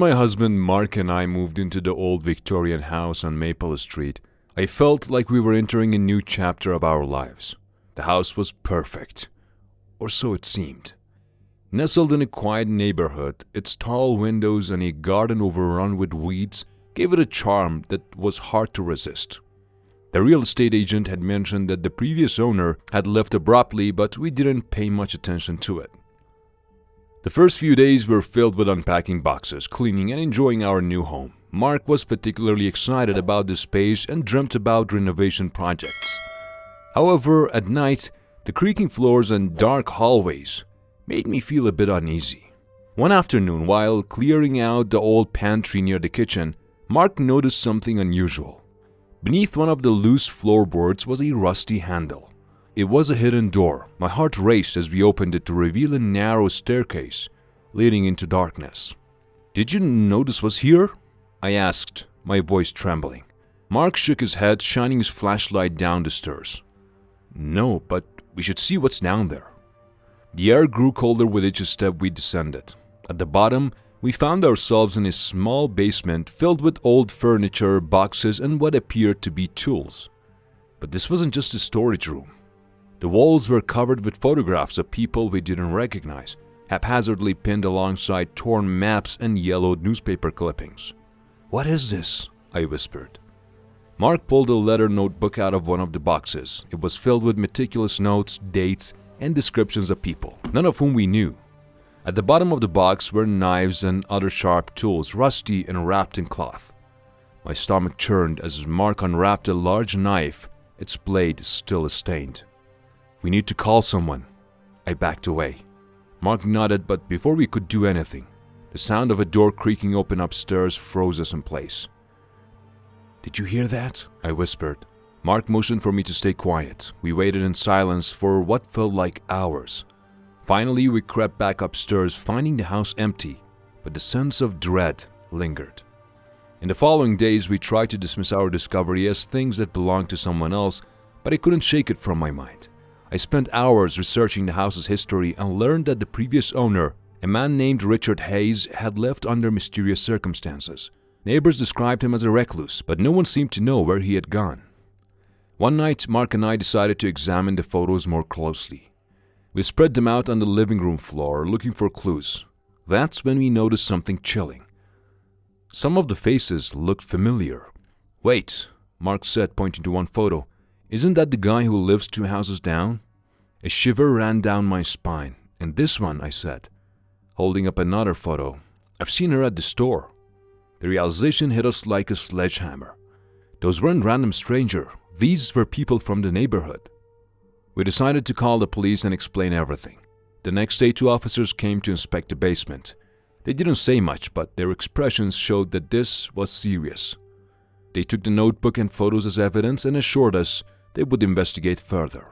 my husband Mark and I moved into the old Victorian house on Maple Street, I felt like we were entering a new chapter of our lives. The house was perfect, or so it seemed. Nestled in a quiet neighborhood, its tall windows and a garden overrun with weeds gave it a charm that was hard to resist. The real estate agent had mentioned that the previous owner had left abruptly, but we didn't pay much attention to it. The first few days were filled with unpacking boxes, cleaning, and enjoying our new home. Mark was particularly excited about the space and dreamt about renovation projects. However, at night, the creaking floors and dark hallways made me feel a bit uneasy. One afternoon, while clearing out the old pantry near the kitchen, Mark noticed something unusual. Beneath one of the loose floorboards was a rusty handle. It was a hidden door. My heart raced as we opened it to reveal a narrow staircase leading into darkness. "Did you know this was here?" I asked, my voice trembling. Mark shook his head, shining his flashlight down the stairs. "No, but we should see what's down there." The air grew colder with each step we descended. At the bottom, we found ourselves in a small basement filled with old furniture, boxes, and what appeared to be tools. But this wasn't just a storage room. The walls were covered with photographs of people we didn't recognize, haphazardly pinned alongside torn maps and yellowed newspaper clippings. "What is this?" I whispered. Mark pulled a letter notebook out of one of the boxes. It was filled with meticulous notes, dates, and descriptions of people, none of whom we knew. At the bottom of the box were knives and other sharp tools, rusty and wrapped in cloth. My stomach churned as Mark unwrapped a large knife, its blade still stained. "We need to call someone." I backed away. Mark nodded, but before we could do anything, the sound of a door creaking open upstairs froze us in place. "Did you hear that?" I whispered. Mark motioned for me to stay quiet. We waited in silence for what felt like hours. Finally, we crept back upstairs, finding the house empty, but the sense of dread lingered. In the following days, we tried to dismiss our discovery as things that belonged to someone else, but I couldn't shake it from my mind. I spent hours researching the house's history and learned that the previous owner, a man named Richard Hayes, had left under mysterious circumstances. Neighbors described him as a recluse, but no one seemed to know where he had gone. One night, Mark and I decided to examine the photos more closely. We spread them out on the living room floor, looking for clues. That's when we noticed something chilling. Some of the faces looked familiar. "Wait," Mark said, pointing to one photo. "Isn't that the guy who lives 2 houses down?" A shiver ran down my spine. "And this one," I said, holding up another photo. "I've seen her at the store." The realization hit us like a sledgehammer. Those weren't random strangers. These were people from the neighborhood. We decided to call the police and explain everything. The next day, 2 officers came to inspect the basement. They didn't say much, but their expressions showed that this was serious. They took the notebook and photos as evidence and assured us they would investigate further.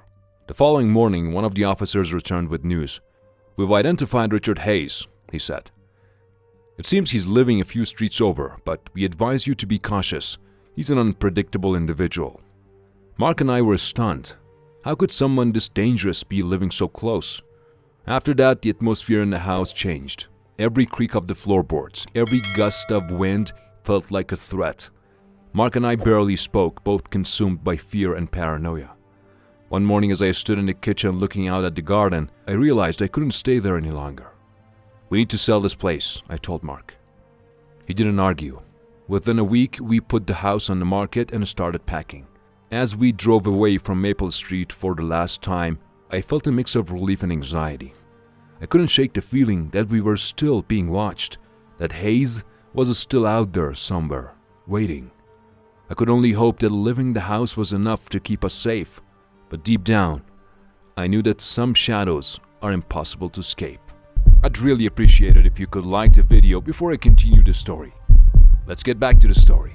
The following morning, one of the officers returned with news. "We've identified Richard Hayes," he said. "It seems he's living a few streets over, but we advise you to be cautious. He's an unpredictable individual." Mark and I were stunned. How could someone this dangerous be living so close? After that, the atmosphere in the house changed. Every creak of the floorboards, every gust of wind felt like a threat. Mark and I barely spoke, both consumed by fear and paranoia. One morning, as I stood in the kitchen looking out at the garden, I realized I couldn't stay there any longer. "We need to sell this place," I told Mark. He didn't argue. Within a week, we put the house on the market and started packing. As we drove away from Maple Street for the last time, I felt a mix of relief and anxiety. I couldn't shake the feeling that we were still being watched, that Hayes was still out there somewhere, waiting. I could only hope that leaving the house was enough to keep us safe, but deep down, I knew that some shadows are impossible to escape. I'd really appreciate it if you could like the video before I continue the story. Let's get back to the story.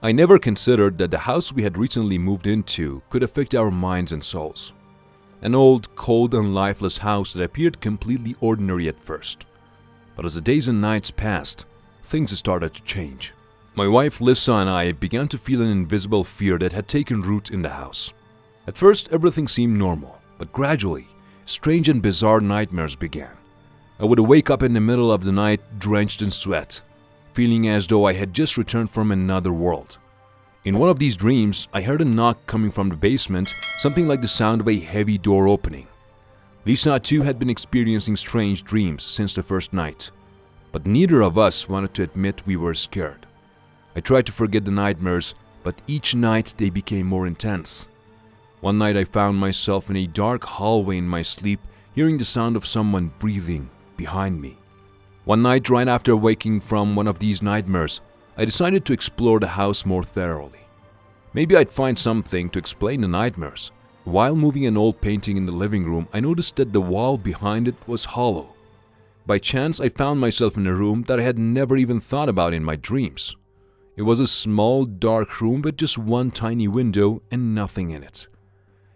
I never considered that the house we had recently moved into could affect our minds and souls. An old, cold and lifeless house that appeared completely ordinary at first. But as the days and nights passed, things started to change. My wife Lisa and I began to feel an invisible fear that had taken root in the house. At first, everything seemed normal, but gradually, strange and bizarre nightmares began. I would wake up in the middle of the night drenched in sweat, feeling as though I had just returned from another world. In one of these dreams, I heard a knock coming from the basement, something like the sound of a heavy door opening. Lisa too had been experiencing strange dreams since the first night, but neither of us wanted to admit we were scared. I tried to forget the nightmares, but each night they became more intense. One night I found myself in a dark hallway in my sleep, hearing the sound of someone breathing behind me. One night, right after waking from one of these nightmares, I decided to explore the house more thoroughly. Maybe I'd find something to explain the nightmares. While moving an old painting in the living room, I noticed that the wall behind it was hollow. By chance, I found myself in a room that I had never even thought about in my dreams. It was a small, dark room with just one tiny window and nothing in it.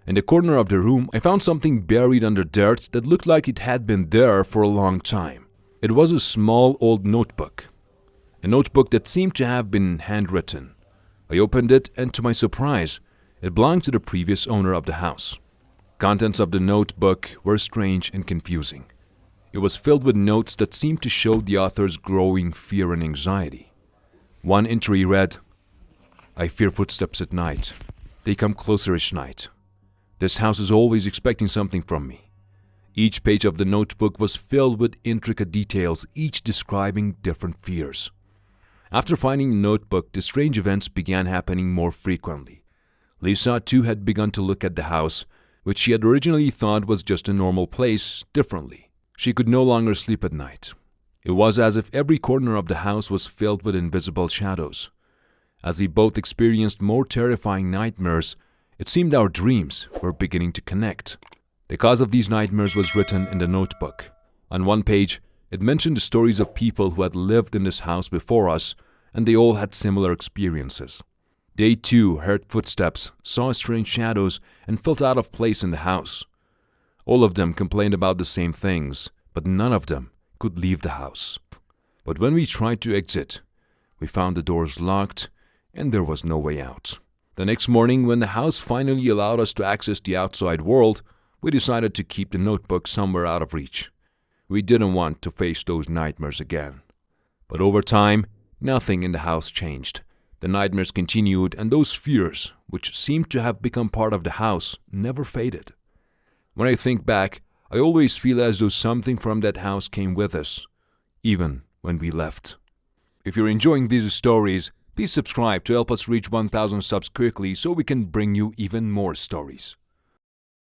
In the corner of the room, I found something buried under dirt that looked like it had been there for a long time. It was a small old notebook. A notebook that seemed to have been handwritten. I opened it and to my surprise, it belonged to the previous owner of the house. Contents of the notebook were strange and confusing. It was filled with notes that seemed to show the author's growing fear and anxiety. One entry read, "I fear footsteps at night. They come closer each night. This house is always expecting something from me." Each page of the notebook was filled with intricate details, each describing different fears. After finding the notebook, the strange events began happening more frequently. Lisa too had begun to look at the house, which she had originally thought was just a normal place, differently. She could no longer sleep at night. It was as if every corner of the house was filled with invisible shadows. As we both experienced more terrifying nightmares, it seemed our dreams were beginning to connect. The cause of these nightmares was written in the notebook. On one page, it mentioned the stories of people who had lived in this house before us, and they all had similar experiences. They too heard footsteps, saw strange shadows, and felt out of place in the house. All of them complained about the same things, but none of them could leave the house. But when we tried to exit, we found the doors locked and there was no way out. The next morning, when the house finally allowed us to access the outside world, we decided to keep the notebook somewhere out of reach. We didn't want to face those nightmares again. But over time, nothing in the house changed. The nightmares continued, and those fears, which seemed to have become part of the house, never faded. When I think back, I always feel as though something from that house came with us, even when we left. If you're enjoying these stories, please subscribe to help us reach 1,000 subs quickly so we can bring you even more stories.